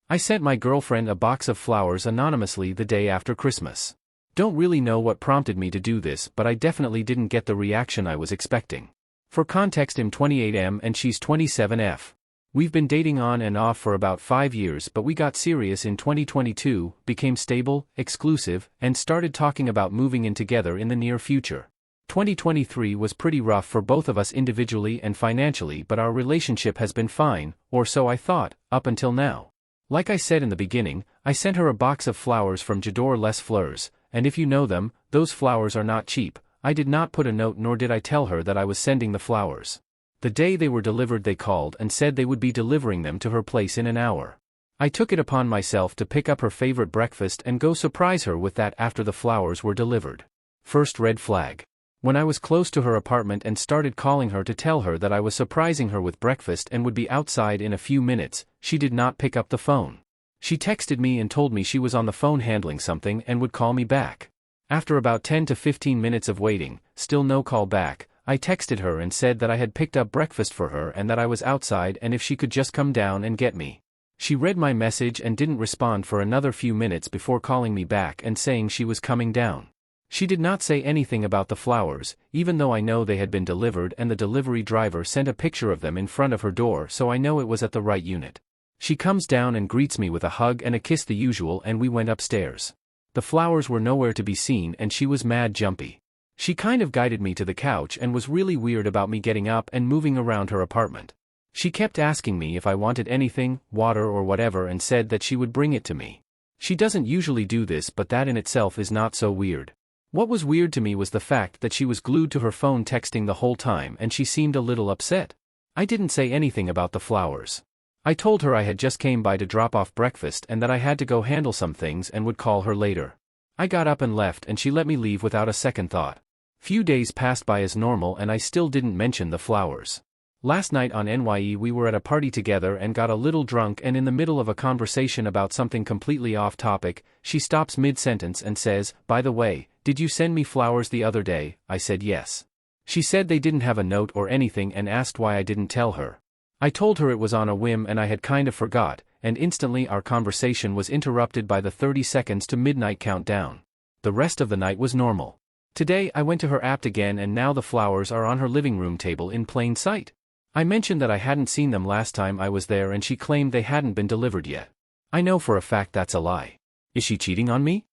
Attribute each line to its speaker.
Speaker 1: I sent my girlfriend a box of flowers anonymously the day after Christmas. Don't really know what prompted me to do this, but I definitely didn't get the reaction I was expecting. For context, I'm 28M and she's 27F. We've been dating on and off for about 5 years, but we got serious in 2022, became stable, exclusive, and started talking about moving in together in the near future. 2023 was pretty rough for both of us individually and financially, but our relationship has been fine, or so I thought, up until now. Like I said in the beginning, I sent her a box of flowers from J'adore les Fleurs, and if you know them, those flowers are not cheap. I did not put a note nor did I tell her that I was sending the flowers. The day they were delivered they called and said they would be delivering them to her place in an hour. I took it upon myself to pick up her favorite breakfast and go surprise her with that after the flowers were delivered. First red flag. When I was close to her apartment and started calling her to tell her that I was surprising her with breakfast and would be outside in a few minutes, she did not pick up the phone. She texted me and told me she was on the phone handling something and would call me back. After about 10 to 15 minutes of waiting, still no call back, I texted her and said that I had picked up breakfast for her and that I was outside and if she could just come down and get me. She read my message and didn't respond for another few minutes before calling me back and saying she was coming down. She did not say anything about the flowers, even though I know they had been delivered and the delivery driver sent a picture of them in front of her door, so I know it was at the right unit. She comes down and greets me with a hug and a kiss, the usual, and we went upstairs. The flowers were nowhere to be seen and she was mad jumpy. She kind of guided me to the couch and was really weird about me getting up and moving around her apartment. She kept asking me if I wanted anything, water or whatever, and said that she would bring it to me. She doesn't usually do this, but that in itself is not so weird. What was weird to me was the fact that she was glued to her phone texting the whole time and she seemed a little upset. I didn't say anything about the flowers. I told her I had just came by to drop off breakfast and that I had to go handle some things and would call her later. I got up and left and she let me leave without a second thought. Few days passed by as normal and I still didn't mention the flowers. Last night on NYE we were at a party together and got a little drunk, and in the middle of a conversation about something completely off topic, she stops mid-sentence and says, "By the way, did you send me flowers the other day?" I said yes. She said they didn't have a note or anything and asked why I didn't tell her. I told her it was on a whim and I had kind of forgot, and instantly our conversation was interrupted by the 30 seconds to midnight countdown. The rest of the night was normal. Today I went to her app again and now the flowers are on her living room table in plain sight. I mentioned that I hadn't seen them last time I was there and she claimed they hadn't been delivered yet. I know for a fact that's a lie. Is she cheating on me?